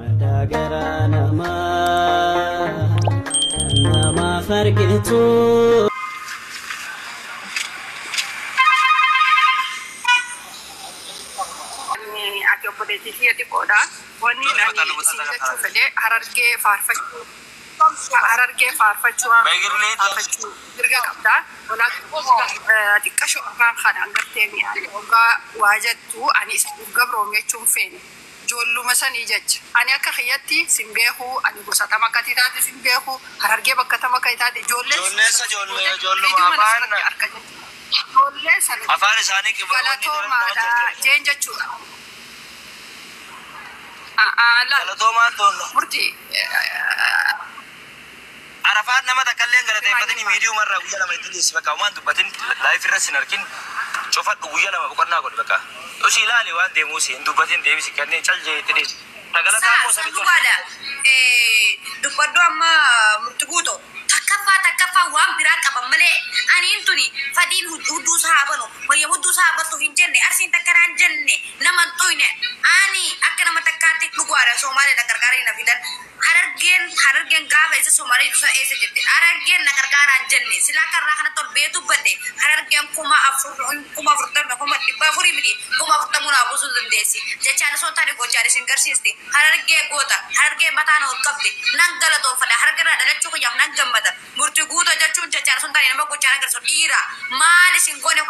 Dagara nama farqitu ati obboleettii ati qoda wanni fedhe harargee faarfachuu dirga qabda xiqqasho afaan kanaan garteemi waggaa waa jettu ani isa gabroom jechuun feene joolluma sanii jecha ani akka kiyyatti simbeeku ani gosata makkati taate simbeeku harargee bakka tama kai taate joollee afaan isaanii galatoomaadha jeen jechuudha. Murti Arafat nama takalleen galateeffatanii miidiyuu marraa guyyaa lama itti dhiyeessi bakka waan dubbatin laayif irra sin arkin cofadhu guyyaa lama boqonnaa godhe bakka yosi ilaali waan deemuusi hin dubbatin deebisi kanneen caljee itti dhiyeessi sagalataa moo sabitu dubbaddu amma murti guuto takkaffaa waan biraa qaban malee aniin tuni fadiin hudduu saabanu wayya hudduu saabattu hin jenne arsiin takkaraan jenne nama tuyne ani akka nama takkaatti dhugaadha Soomaalee na gargaaranii na fidan harargeen gaafa isa Soomaalee isa eessa jette harargeen na gargaaraan jenne silaa karraa kana tolbeetu badde harargeen kuma dhibba afurii miti kuma afurtamuun haabusuu dandeessi jechaan osoo taane gochaadhe sin garsiiste harargee goota harargee mataan ol qabde nan galatoonfadha harargeerraa dhalachuu kiyyaaf nan gammada murti guuto jechuun jechaan osoo taane nama gochaan agarsu dhiira maal isin goone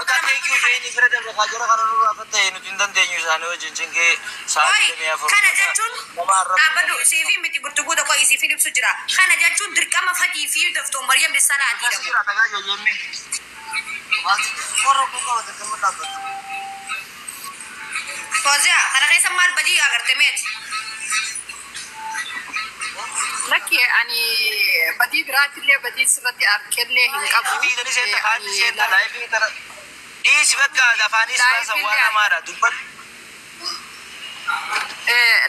kana jechuun dhaabbadhu siifi miti murti guuto koo isiifin ibsu jira kana jechuun dirqama fadii fi daftoon Maryam Lissanaatiidha. Fozia, kana keessa maal badii agartemeeti? Lakki ani badii biraatillee badii sirratti arkellee hin qabu. Dhiisi bakka afaanis baasa waan amaadha dubbat.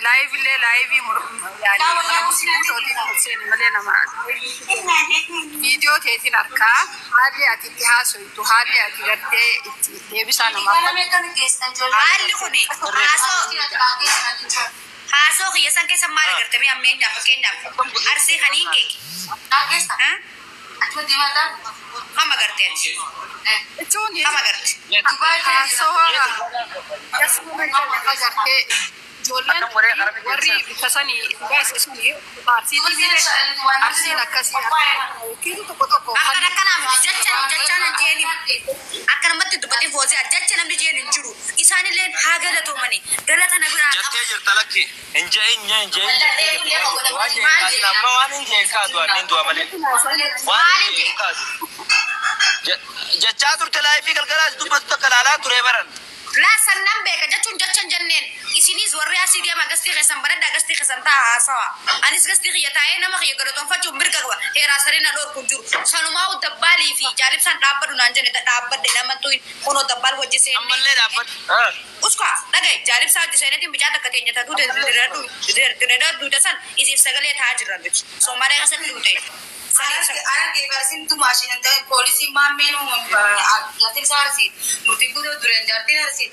Live video teetiin arkaa haalli ati itti haasoytu haalli ati gartee itti deebisaa namaaf haalli kuni haasoo kiyyasan keessa maal agartame ammeenyaaf fakkeenyaaf arsii kaniin keeki hama garteeti hama garte haasoo agartee Jolan warri bitasani baase suni parti arsin akasi kiru to kana jachan jeni akana matti dubati fozi jachan namni jeni jiru isani len hagala to mani galata na bira jatte jirta lakki inje amma wani inje ka duwa nin duwa male wani ka jaccha turte laifi galgala dubat to kalala ture baran la sannan be ka jachan jannen isinis warri asidi ama gasti kesan barada gasti kesan ta sawa anis gasti khiyatae nama khiya garaton fachu mirga wa hera sarina dor kunjur sanuma u dabbali fi jalib san dabbadu nanjane da dabbade nama tu kono dabbal wajje sen amalle dabbad uska dagay jalib sa wajje sen tin bijata katenya ta du de du san isif sagale ta jirran so mare kasan du te Arage versin tu machine anta policy mammenu yatin sarsi mutigu duren jartin arsi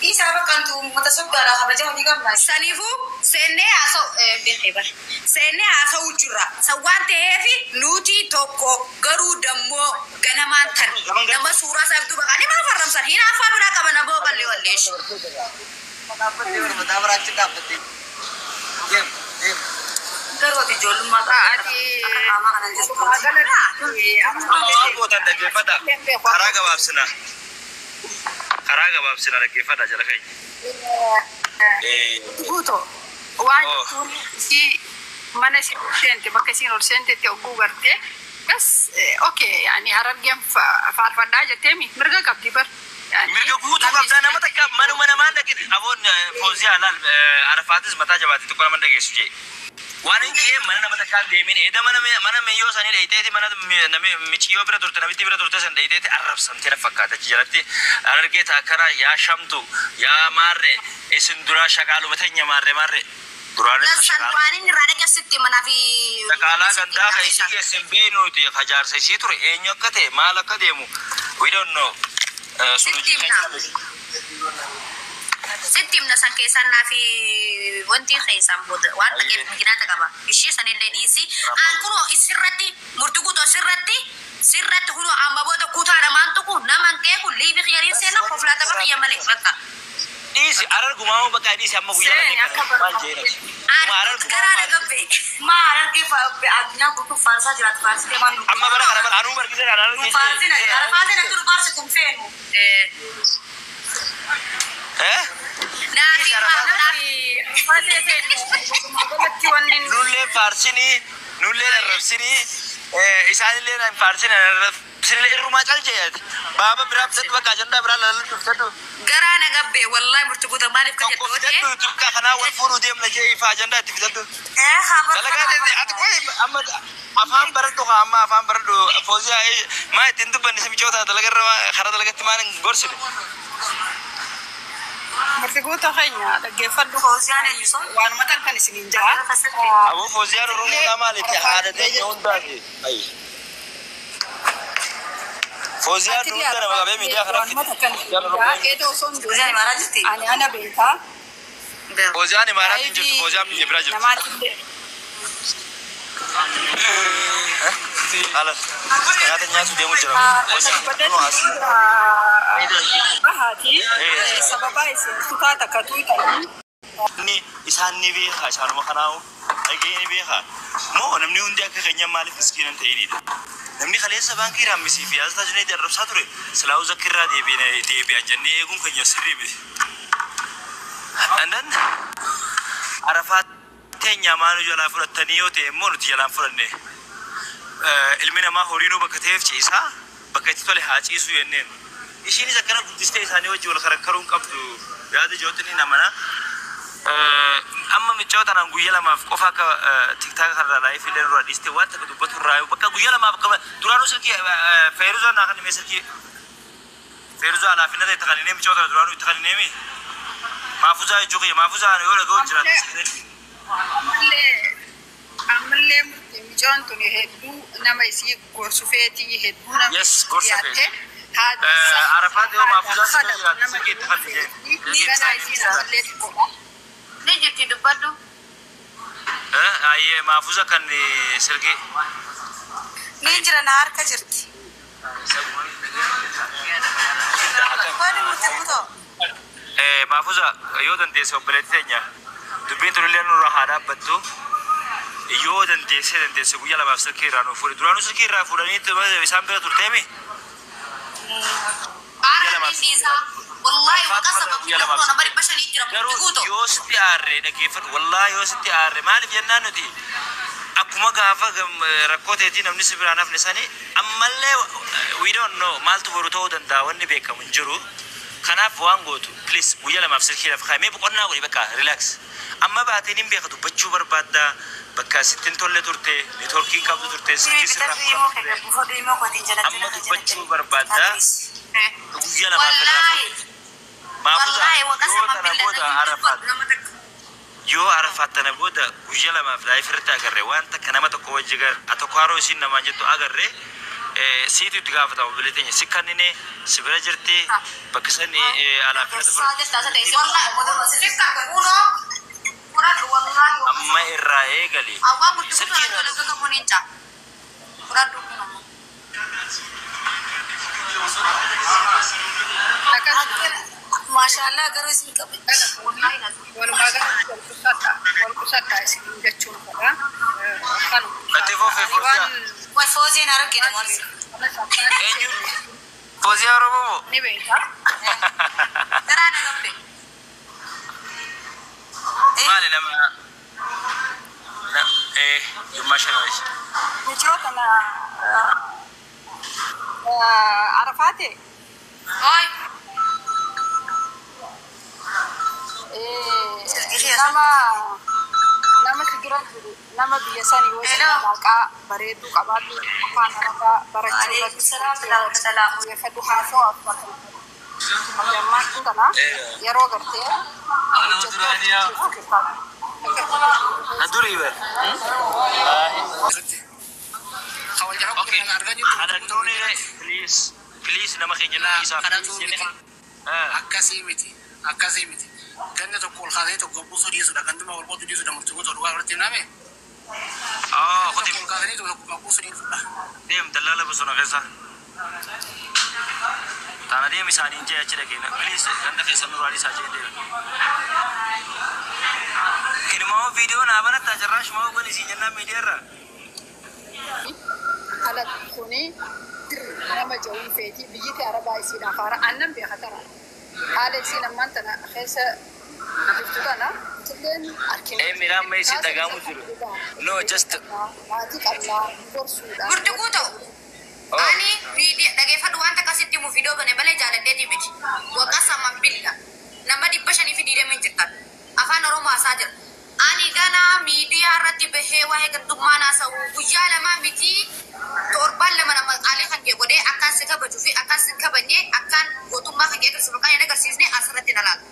isaba kantu mutasabara khabaja honi gamna sanifu senne aso behebar senne aso ujura sawante hefi nuti toko garu dammo ganaman tan nama sura sabtu bakani ma faram san hina afa bira kabana bo balle wallesh madabara chidapati gem Garwati jolum mata ati ama kana jestu botan da je fada karaga babsina da ke fada jala kai guto waan si mana si sente bakasi no sente te ogugarte bas okay yani harargem farfanda jatemi mirga kabdi bar mirga guto kabda nama takka manu mana lakin abon fozia lal arafatis mata jabati to kana manda gesuje Wanin ke mana nama takkan demin eda mana meyo sani leite mana name michiyo bira turte nabiti bira turte san leite arab san tira fakata jalati ararge takara ya shamtu ya marre isindura shakalu batanya marre durane shakalu wanin rada kasitti mana fi shakala ganda kai sige sembeno ti hajar sai situr enyo kate malaka demu we don't know sulu ستي من سان كيسان في وانتي خيسان بود وان تجيب مكينات كبا الشيء سن اللي ديسي أنكرو السرتي مرتقو تو سرت هو أما بود كوتا رمان تكو نمان كيكو لي بخيارين سنة خفلا تبقى يا ملك رتا إيش أرر قمامو بقى إيش أما ويا لك ما جينا ما أرر كرانة قبي ما أرر كيف أدنى بكو فارسا جرات فارس كمان أما بلا خرابة أنو مركز أنا فارسين أكتر فارس كم فين نولي فارسيني نولي الرفسيني إساني لنا فارسيني الرفسيني الروما تالجيات بابا براب تتبقى أجندا برا لالن تفتدو قرانا قبي والله مرتقوط مالي بكجد تفتدو تبقى خنا والفورو ديم لجي فأجندا تفتدو خبر أما أفهم بردو أما أفهم بردو فوزيا ما تندو بنسمي جوتا دلقر خرا دلقت مان غورسي مرتقوطة خينيا دقيفدو فوزيان يوسف وأنا ما تلقاني سنين جاء أبو فوزيا روما مالك هذا ده يوم دادي أي فوزيا روما ده ما بيجي ميديا خرافي كده وصون فوزيان ما راجتي أنا بيتها فوزيا ما راجتي جبت فوزيا من جبراجل خلاص هذا الناس دي مجرم ni isan ni beha isan mo kanaw ay gay ni beha mo namni undi ak kanya malik miskinan ta ini namni khale sa banki ram misi fi azta jene jarrab sature salaw zakira de bi anjanni egun kanya sirri bi and then arafat tenya manu jala furatani yote mo nuti jala furanne ilmina ma horino bakatef ci isa bakati tole haci su yennen ishini zakana gudiste isani waji wal kharakkarun qabdu yaade jotini namana أما متجوت أنا أقول ما في قفاك تيك تاك هذا لايف اللي نروح ديستي وانت كتبت الرأي وبكا أقول ما بقى دورانو سلكي فيروزا ناخذ مسلكي فيروزا على فينا ده تغني متجوت دورانو تغني مي ما فوزا يجوكي ما فوزا أنا يقول أقول جرات عملي متجوت توني هدو نما يسيب غرسوفيتي هدو نما يس غرسوفيتي هذا عرفات يوم ما فوزا سلكي تغني نجتي دبادو أيه ما فوزا كان سلكي نيجرا نهار كجرتي ما فوزا يودن ديسو بلتينيا دبين تريليان روحانا بدو يودن ديسو ويلا ما سلكي رانو فوري درانو سلكي را فوراني تبى بيسام بيرا ترتمي عارف نيسا والله وقسم بالله أنا بري بشر يجرب تقولوا يوسف ياري نكيف والله يوسف ياري ما أعرف جنانو دي أكما قافا ركوتة دي نمني سبرا ناف نساني أما اللي we don't know مالتو بروتو دندا وني بيكا منجرو خناف وانغوتو please ويلا ما فسر كيلا فخامي بقولنا قولي بكا ريلاكس أما بعدين بيكتو بتشو بربادا بكا ستين تولي تورتي نتوركين كابدو تورتي سكي سرا أما بتشو بربادا ويلا ما فسر والله وقسم بالله يو عرفت أنا بودا وجلا ما في فرت أجرّي وأنت كنما تقوى جعر أتوقعوا شيء نما جتو أجرّي سيتو تجاف تاو بلتيني سكانينه سبراجرتي بكسني على أما الرأي قالي ما شاء الله قروس مكبر والله والكساتا اسمه جتشون كذا أتفو في فوزيا وفوزي نارك كده مالس فوزيا ربو نبيتها ترى أنا قبل مالي لما لا إيه ما شاء الله نجوت أنا عرفاتي هاي nama kegiran nama biasanya wajib mereka beredu kabadu apa mereka berjuang salam ya fadu hafu apa macam itu kan ya roger teh Aduri ber Oke ada nune please nama kejadian kisah akasi miti Ganni tokko ol kaasee tokko buusuu dhiisudha. Ganduma ol bootu dhiisudha. Murtuu gosa dhugaa irratti himname. Kuti Tokko ol kaasanii tokko buusuu dhiisudha. deem dallala bosona keessa. Taana deem isaanii hin jee achi dhageenya. Please ganda keessa nuraalee isaa jee deema. Kinimoo viidiyoo naa banatti ajarraash moo goon isiin jennaan miidiyaarra. Haala kuni nama jawwii feeti biyyatti arabaa isiin afaara aannan beeka tara. Haala isiin ammaan tana keessa jirtu kana tilleen argina. Miraan mee isin dhagaamu jiru. No just. Maatii qabnaa gorsuudha. Gurdiguu ta'u. Ani dhageeffadhu wanta akkasitti mu viidiyoo bane malee jaaladheeti miti. Waggaa samman billa. Nama 520 jirtan. Afaan Oromoo haasaa jira. Ani gana miidiyaa irratti bahee waa'ee gantummaa naasa'u guyyaa lama miti torban lama nama qaalee kan kee godhee akkaan si kabajuu fi akkaan si kabajnee akkaan gootummaa kan kee agarsiisu kan hin agarsiisne asirratti na laata.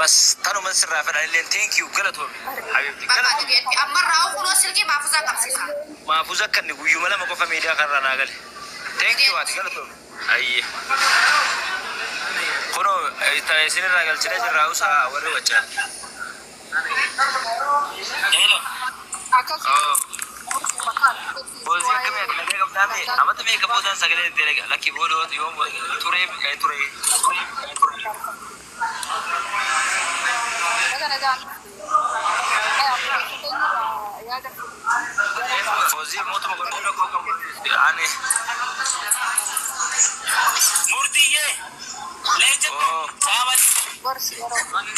Bas tanuma sirraa fedhan illee thank you galatoome. Habiibti Bakka galatoome. dhugeetti amma raawuu kunoo silkii maafuusaa qabsiisa. Maafuuza akka inni guyyuma lama qofa miidiyaa kanarraa naa gale. Thank you ati galatoome. Ayyee. Kunoo isinirraa galchine jirraa usaa warri wachaa. Hello. Akkasuma. Boozii akkamii ati nagee qabdaame amata meeqa boodaan sagalee itti erga lakki boodoo yoo turee ture. Boozii mootuma godhanii koo qabu. Ani. Murtiyyee. Leenjii. Saabali.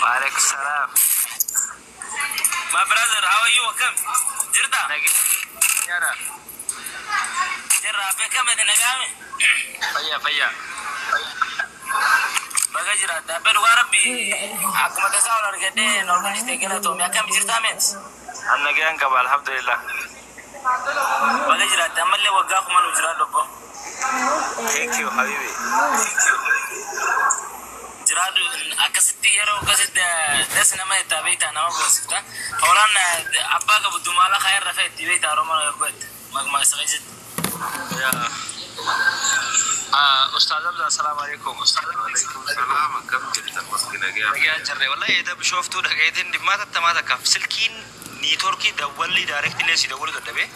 Waalaikum salaam. My brother, how are you? Welcome. Jirta. Nyara. Jirra bekam de nagame. Faya. Baga jira da bedu Arabi. Akuma da sawar gade normal ste gela to me akam jirta met. Anna gan ka alhamdulillah. Baga jira da malle waga kuma no jira dobbo. Thank you habibi. Jiradu akasitti yero akasitti dasna ma tabeita na mabosita. Falan abba ka budumala khair rafa tabeita romana yaqut. ما سغيت يا استاذ عبد السلام عليكم. وعليكم السلام. كم جبت مسكينة يا جري والله إذا بشوفتوا دقيقتين ما تكف سلكين نيتوركي دولي دايركت ليش يدور قدامي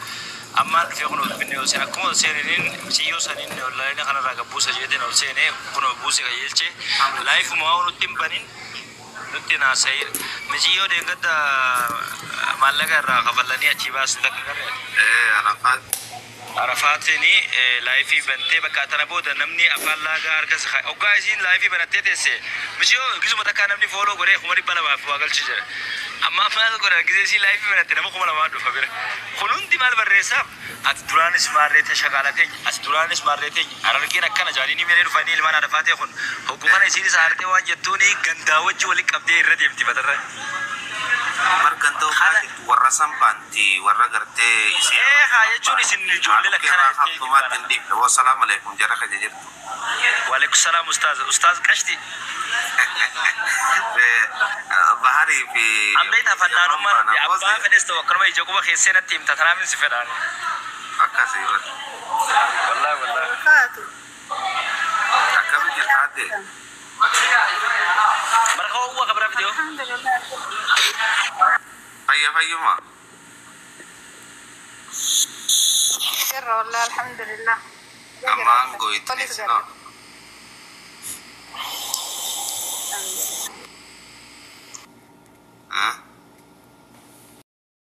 أما في قنوة بنيو سنة كم سنين سيو سنين ولا إن خنا راك بوسة جدين أو سنة قنوة بوسة كيلشة لايف ما هو نتيم بنين نتينا سير مسيو دينغت مالك راك فلاني أشيباس تكلم عرفات عرفاتني لايفي بنتي بكاتنا بود نمني أفعل أركز خا أو قايسين لايفي بنتي تسي مسيو كيسو متكان نمني فولو قري خمري بلا ما فوقل شجرة أما فعل قري كيسي لايفي بنتي نمو خمرا ما دو فبير خلون دي مال بريساب أتدران سمارته شغالته أتدران سمارته أركين أكنا جاليني ميرين فاني لما عرفاته خن حكومة يصير سهرته واجتوني كنداوج جوالي كبدي الرديم تبادر مركنتو ورسم بانتي ورغرتي هاي جوني سن جولي لك أنا والسلام عليكم جرك جير وعليكم السلام أستاذ كشتي بحري في أم بيت فنانو من أبا فدست وكرم يجوكوا خيسنا تيم تترامن سفران أكاسي والله أكمل جهاده مرخو هو خبر فيديو هيا ما سر والله الحمد لله. أمان قويت نسنا ها